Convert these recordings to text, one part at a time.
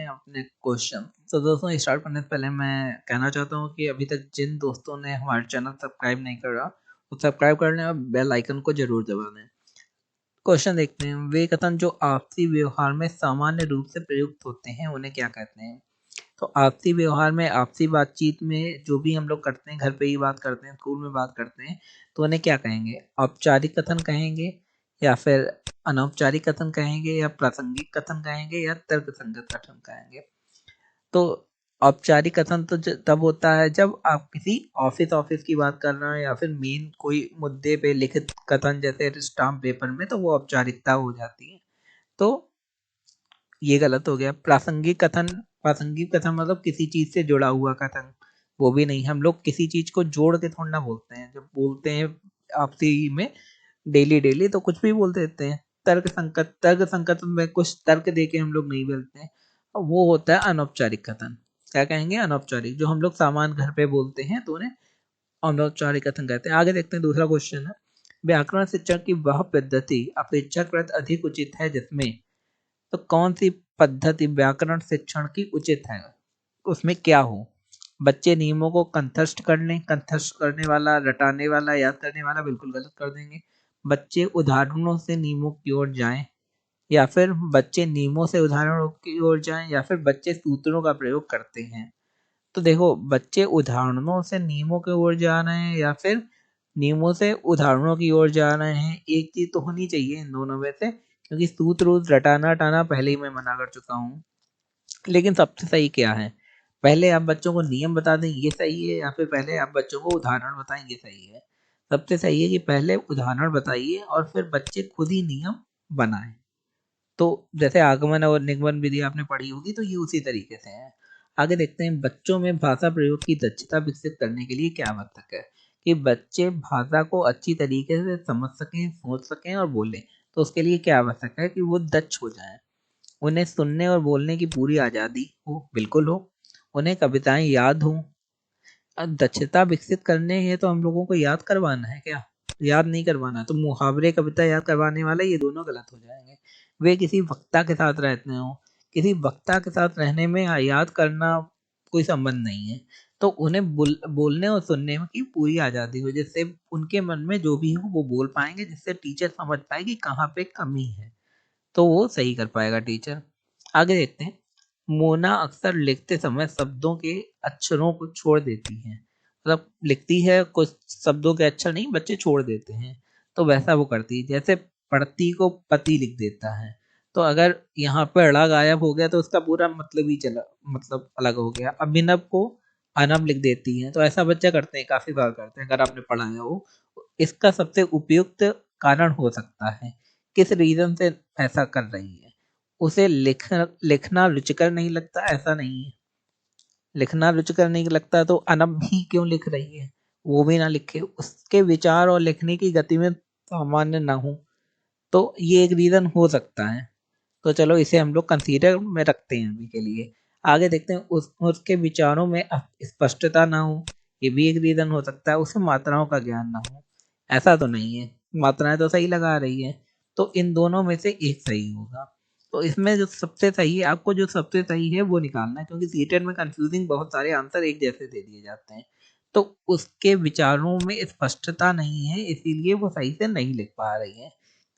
अपने क्वेश्चन। तो दोस्तों स्टार्ट करने से पहले मैं कहना चाहता हूँ कि अभी तक जिन दोस्तों ने हमारे चैनल सब्सक्राइब नहीं करा वो सब्सक्राइब कर लें और बेल आइकन को जरूर दबा दें। क्वेश्चन देखते हैं, वे कथन जो आपसी व्यवहार में सामान्य रूप से प्रयुक्त होते हैं उन्हें क्या कहते हैं। तो आपसी व्यवहार में, आपसी बातचीत में जो भी हम लोग करते हैं, घर पे ही बात करते हैं, स्कूल में बात करते हैं, तो उन्हें क्या कहेंगे? औपचारिक कथन कहेंगे या फिर अनौपचारिक कथन कहेंगे या प्रासंगिक कथन कहेंगे या तर्कसंगत कथन कहेंगे। तो औपचारिक कथन तो तब होता है जब आप किसी ऑफिस ऑफिस की बात कर रहे हैं या फिर मेन कोई मुद्दे पे लिखित कथन जैसे स्टाम्प पेपर में, तो वो औपचारिकता हो जाती है। तो ये गलत हो गया। प्रासंगिक कथन मतलब किसी चीज से जुड़ा हुआ कथन, वो भी नहीं। हम लोग किसी चीज को जोड़ के थोड़ा ना बोलते हैं, जब बोलते हैं आपसी में डेली डेली तो कुछ भी बोल देते हैं। तर्क संकट में कुछ तर्क दे के हम लोग नहीं बोलते हैं, वो होता है अनौपचारिक कथन। क्या कहेंगे? अनौपचारिक। जो हम लोग सामान घर पे बोलते हैं तो उन्हें अनौपचारिक कथन कहते हैं। आगे देखते हैं, दूसरा क्वेश्चन है, व्याकरण शिक्षण की वह पद्धति अपेक्षाकृत अधिक उचित है जिसमें, तो कौन सी पद्धति व्याकरण शिक्षण की उचित है? उसमें क्या हो? बच्चे नियमों को कंठस्थ कर लें, कंठस्थ करने वाला, रटाने वाला, याद करने वाला बिल्कुल गलत कर देंगे। बच्चे उदाहरणों से नियमों की ओर जाएं, या फिर बच्चे नियमों से उदाहरणों की ओर जाएं, या फिर बच्चे सूत्रों का प्रयोग करते हैं। तो देखो, बच्चे उदाहरणों से नियमों की ओर जा रहे हैं या फिर नियमों से उदाहरणों की ओर जा रहे हैं, एक चीज तो होनी चाहिए इन दोनों में से, क्योंकि सूत्र रटाना हटाना पहले ही मैं मना कर चुका हूँ। लेकिन सबसे सही क्या है? पहले आप बच्चों को नियम बता दें ये सही है, या फिर पहले आप बच्चों को उदाहरण बताएं ये सही है? सबसे सही है कि पहले उदाहरण बताइए और फिर बच्चे खुद ही नियम बनाएं। तो जैसे आगमन और निगमन विधि आपने पढ़ी होगी, तो ये उसी तरीके से है। आगे देखते हैं, बच्चों में भाषा प्रयोग की दक्षता विकसित करने के लिए क्या आवश्यक है? कि बच्चे भाषा को अच्छी तरीके से समझ सकें, सोच सकें और बोलें। तो उसके लिए क्या आवश्यक है? कि वो दक्ष हो जाएं। उन्हें सुनने और बोलने की पूरी आज़ादी हो, बिल्कुल हो। उन्हें कविताएं याद हों। दक्षता विकसित करने हैं तो हम लोगों को याद करवाना है क्या? याद नहीं करवाना। तो मुहावरे कविता याद करवाने वाला, ये दोनों गलत हो जाएंगे। वे किसी वक्ता के साथ रहते हो, किसी वक्ता के साथ रहने में याद करना कोई संबंध नहीं है। तो उन्हें बोलने और सुनने की पूरी आज़ादी हो, जिससे उनके मन में जो भी हो वो बोल पाएंगे, जिससे टीचर समझ पाए कि कहाँ पे कमी है, तो वो सही कर पाएगा टीचर। आगे देखते हैं, मोना अक्सर लिखते समय शब्दों के अक्षरों को छोड़ देती है। मतलब लिखती है, कुछ शब्दों के अक्षर नहीं बच्चे छोड़ देते हैं, तो वैसा वो करती है। जैसे पढ़ती को पति लिख देता है, तो अगर यहाँ पर ड़ गायब हो गया तो उसका पूरा मतलब ही चला, मतलब अलग हो गया। अभिनव को अनब लिख देती है, तो ऐसा बच्चा करते हैं, काफी बार करते हैं, अगर आपने पढ़ा है वो। इसका सबसे उपयुक्त कारण हो सकता है, किस रीजन से ऐसा कर रही है। उसे लिखना रुचिकर नहीं लगता, ऐसा नहीं है। लिखना रुचिकर नहीं लगता तो अनब भी क्यों लिख रही है? वो भी ना लिखे, उसके विचार और लिखने की गति में सामान्य ना हो, तो ये एक रीजन हो सकता है। तो चलो इसे हम लोग कंसीडर में रखते हैं अभी के लिए। आगे देखते हैं, उसके विचारों में स्पष्टता ना हो, ये भी एक रीजन हो सकता है। उसे मात्राओं का ज्ञान ना हो, ऐसा तो नहीं है, मात्राएं तो सही लगा रही है। तो इन दोनों में से एक सही होगा। तो इसमें जो सबसे सही है, आपको जो सबसे सही है वो निकालना है, क्योंकि सीटेट में कंफ्यूजिंग बहुत सारे आंसर एक जैसे दे दिए जाते हैं। तो उसके विचारों में स्पष्टता नहीं है, इसीलिए वो सही से नहीं लिख पा रही है।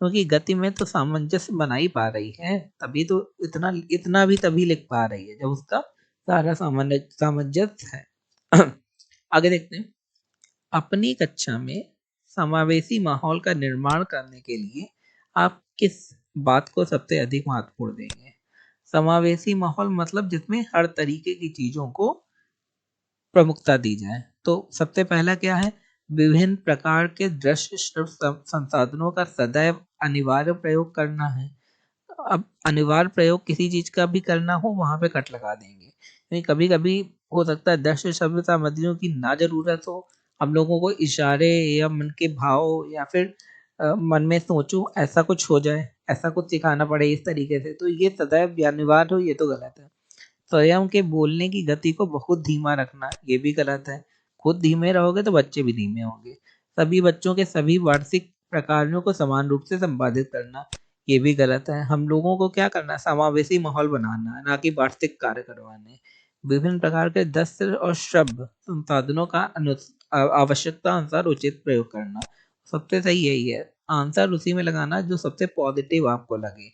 क्योंकि गति में तो सामंजस्य बना ही पा रही है, तभी तो इतना इतना भी तभी लिख पा रही है जब उसका सारा सामंजस्य है। आगे देखते हैं, अपनी कक्षा में समावेशी माहौल का निर्माण करने के लिए आप किस बात को सबसे अधिक महत्वपूर्ण देंगे? समावेशी माहौल मतलब जिसमें हर तरीके की चीजों को प्रमुखता दी जाए। तो सबसे पहला क्या है? विभिन्न प्रकार के दृश्य श्रव्य संसाधनों का सदैव अनिवार्य प्रयोग करना है। अब अनिवार्य प्रयोग किसी चीज का भी करना हो, वहां पे कट लगा देंगे, क्योंकि कभी कभी हो सकता है दृश्य शब्द सामग्रियों की ना जरूरत हो, हम लोगों को इशारे या मन के भाव या फिर मन में सोचो ऐसा कुछ हो जाए, ऐसा कुछ सिखाना पड़े इस तरीके से, तो ये सदैव अनिवार्य हो, ये तो गलत है। स्वयं के बोलने की गति को बहुत धीमा रखना, ये भी गलत है। खुद धीमे रहोगे तो बच्चे भी धीमे होंगे। सभी बच्चों के सभी वार्षिक प्रकारों को समान रूप से संपादित करना, ये भी गलत है। हम लोगों को क्या करना है, समावेशी माहौल बनाना है, ना कि वार्षिक कार्य करवाने। विभिन्न प्रकार के दस्त्र और शब्द संसाधनों का आवश्यकता अनुसार उचित प्रयोग करना, सबसे सही यही है। आंसर उसी में लगाना जो सबसे पॉजिटिव आपको लगे।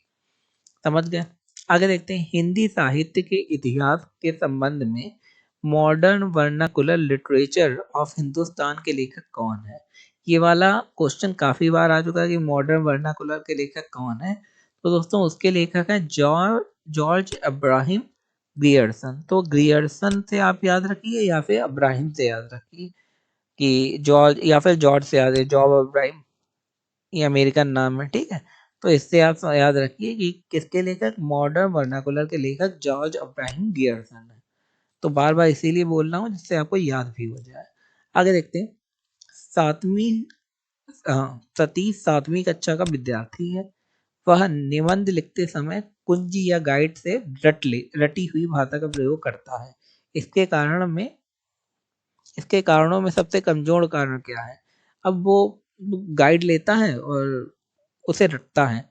समझ गए? आगे देखते हैं, हिंदी साहित्य के इतिहास के संबंध में modern vernacular literature of Hindustan के लेखक कौन है? ये वाला क्वेश्चन काफी बार आ चुका है कि मॉडर्न वर्नाकुलर के लेखक कौन है। तो दोस्तों उसके लेखक हैं जॉर्ज जॉर्ज अब्राहिम ग्रियर्सन। तो ग्रियर्सन से आप याद रखिए या फिर अब्राहिम से याद रखिए, कि जॉर्ज या फिर जॉर्ज से याद है, जॉर्ज अब्राहिम, ये अमेरिकन नाम है, ठीक है। तो इससे आप याद रखिए कि किसके लेखक, मॉडर्न वर्नाकुलर के लेखक जॉर्ज अब्राहिम गियर्सन है। तो बार बार इसीलिए बोल रहा हूँ जिससे आपको याद भी हो जाए। आगे देखते हैं, सातवीं सतीश 7वीं कक्षा का विद्यार्थी है। वह निबंध लिखते समय कुंजी या गाइड से रटी हुई भाषा का प्रयोग करता है। इसके कारण में इसके कारणों में सबसे कमजोर कारण क्या है? अब वो गाइड लेता है और उसे रटता है,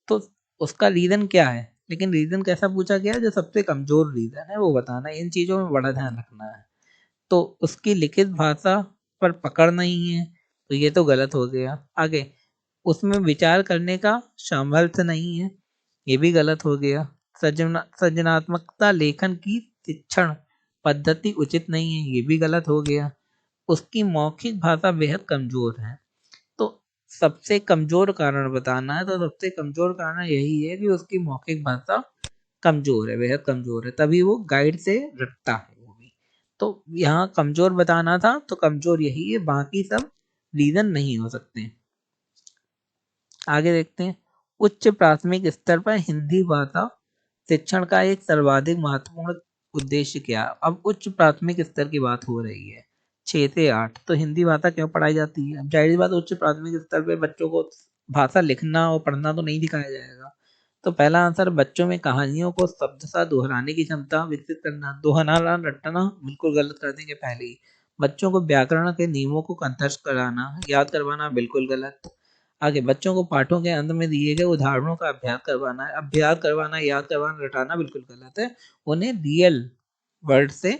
तो उसका रीजन क्या है? लेकिन रीजन कैसा पूछा गया है? जो सबसे कमजोर रीजन है वो बताना है। इन चीजों में बड़ा ध्यान रखना है। तो उसकी लिखित भाषा पर पकड़ नहीं है, तो ये तो गलत हो गया। आगे, उसमें विचार करने का सामर्थ्य नहीं है, ये भी गलत हो गया। सृजनात्मकता लेखन की शिक्षण पद्धति उचित नहीं है, ये भी गलत हो गया। उसकी मौखिक भाषा बेहद कमजोर है। तो सबसे कमजोर कारण बताना है, तो सबसे कमजोर कारण यही है कि उसकी मौखिक भाषा कमजोर है, बेहद कमजोर है, तभी वो गाइड से रटता है वो भी। तो यहाँ कमजोर बताना था, तो कमजोर यही है, बाकी सब रीजन नहीं हो सकते। आगे देखते हैं, उच्च प्राथमिक स्तर पर हिंदी भाषा शिक्षण का एक सर्वाधिक महत्वपूर्ण उद्देश्य क्या? अब उच्च प्राथमिक स्तर की बात हो रही है, 6 से 8, तो हिंदी भाषा क्यों पढ़ाई जाती है? अब जाहिर सी बात, उच्च प्राथमिक स्तर पे बच्चों को भाषा लिखना और पढ़ना तो नहीं दिखाया जाएगा। तो पहला आंसर, बच्चों में कहानियों को शब्दशः दोहराने की क्षमता विकसित करना। दोहराना रटना बिल्कुल गलत कर देंगे पहले ही। बच्चों को व्याकरण के नियमों को कंठस्थ कराना, याद करवाना बिल्कुल गलत। आगे, बच्चों को पाठों के अंत में दिए गए उदाहरणों का अभ्यास करवाना है। अभ्यास करवाना, याद करवाना, रटाना बिल्कुल गलत है। उन्हें रियल वर्ड से,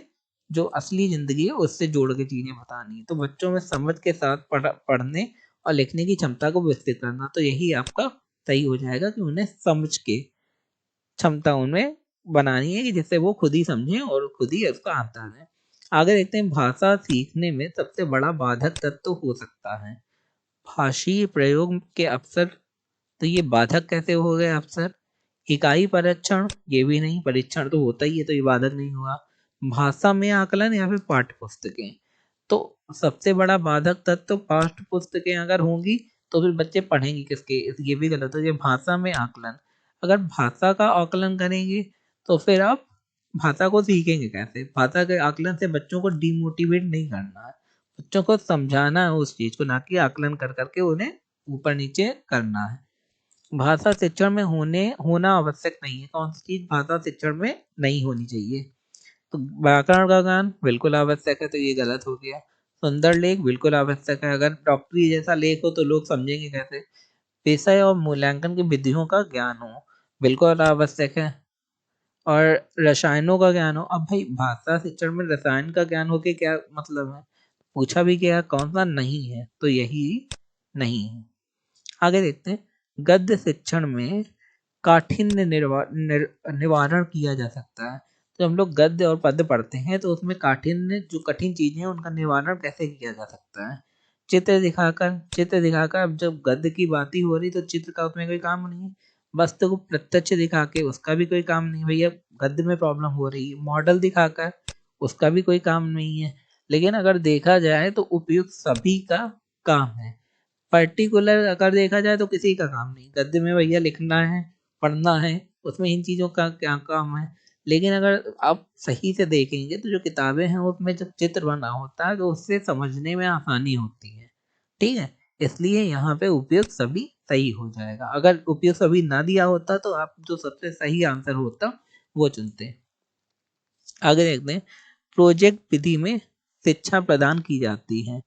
जो असली जिंदगी है उससे जोड़ के चीजें बतानी है। तो बच्चों में समझ के साथ पढ़ने और लिखने की क्षमता को विकसित करना, तो यही आपका सही हो जाएगा कि उन्हें समझ के क्षमता उनमें बनानी है, कि जिससे वो खुद ही समझें और खुद ही उसका आंसर दें। आगे देखते हैं, भाषा सीखने में सबसे बड़ा बाधक तत्व हो सकता है भाषीय प्रयोग के अवसर। तो ये बाधक कैसे हो गए अवसर? इकाई परीक्षण, ये भी नहीं, परीक्षण तो होता ही है, तो ये बाधक नहीं हुआ। भाषा में आकलन या फिर पाठ्य पुस्तकें, तो सबसे बड़ा बाधक तत्व तो पाठ्य पुस्तकें अगर होंगी तो फिर बच्चे पढ़ेंगे किसके? ये भी गलत है। ये भाषा में आकलन, अगर भाषा का आकलन करेंगे तो फिर आप भाषा को सीखेंगे कैसे? भाषा के आकलन से बच्चों को डिमोटिवेट नहीं करना है, बच्चों को समझाना है उस चीज को, ना कि आकलन कर करके उन्हें ऊपर नीचे करना है। भाषा शिक्षण में होना आवश्यक नहीं है। कौन सी चीज भाषा शिक्षण में नहीं होनी चाहिए? तो व्याकरण का ज्ञान बिल्कुल आवश्यक है, तो ये गलत हो गया। सुंदर लेख बिल्कुल आवश्यक है, अगर डॉक्टरी जैसा लेख हो तो लोग समझेंगे कैसे? विषय और मूल्यांकन की विधियों का ज्ञान हो, बिल्कुल आवश्यक है। और रसायनों का ज्ञान हो। अब भाई, भाषा शिक्षण में रसायन का ज्ञान हो के क्या मतलब है? पूछा भी गया कौन सा नहीं है, तो यही नहीं है। आगे देखते हैं, गद्य शिक्षण में काठिन्य निवारण किया जा सकता है। तो हम लोग गद्य और पद्य पढ़ते हैं, तो उसमें काठिन्य, जो कठिन चीजें हैं उनका निवारण कैसे किया जा सकता है? चित्र दिखाकर। अब जब गद्य की बात ही हो रही, तो चित्र का उसमें कोई काम नहीं है। वस्तु को प्रत्यक्ष दिखा के, उसका भी कोई काम नहीं भैया, गद्य में प्रॉब्लम हो रही है। मॉडल दिखाकर, उसका भी कोई काम नहीं है। लेकिन अगर देखा जाए तो उपयुक्त सभी का काम है। पर्टिकुलर अगर देखा जाए तो किसी का काम नहीं। गद्य में भैया लिखना है, पढ़ना है, उसमें इन चीज़ों का क्या काम है? लेकिन अगर आप सही से देखेंगे तो जो किताबें हैं उसमें जब चित्र बना होता है तो उससे समझने में आसानी होती है, ठीक है। इसलिए यहाँ पे उपयुक्त सभी सही हो जाएगा। अगर उपयुक्त सभी ना दिया होता तो आप जो सबसे सही आंसर होता वो चुनते। आगे देखते हैं, प्रोजेक्ट विधि में शिक्षा प्रदान की जाती है।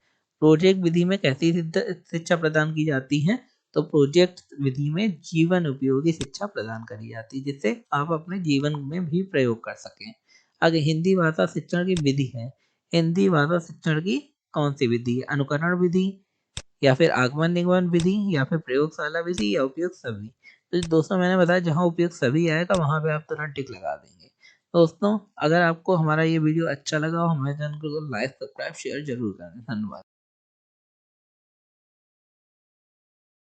प्रोजेक्ट विधि में कैसी शिक्षा प्रदान की जाती है? तो प्रोजेक्ट विधि में जीवन उपयोगी शिक्षा प्रदान करी जाती है जिससे आप अपने जीवन में भी प्रयोग कर सकें। आगे हिंदी भाषा शिक्षण की विधि है। हिंदी भाषा शिक्षण की कौन सी विधि है? अनुकरण विधि या फिर आगमन निगमन विधि या फिर प्रयोगशाला विधि या उपयुक्त सभी। तो दोस्तों मैंने बताया जहाँ उपयुक्त सभी आएगा वहां पे आप तुरंत टिक लगा देंगे। दोस्तों अगर आपको हमारा ये वीडियो अच्छा लगा हो हमारे चैनल को लाइक सब्सक्राइब शेयर जरूर करें। धन्यवाद।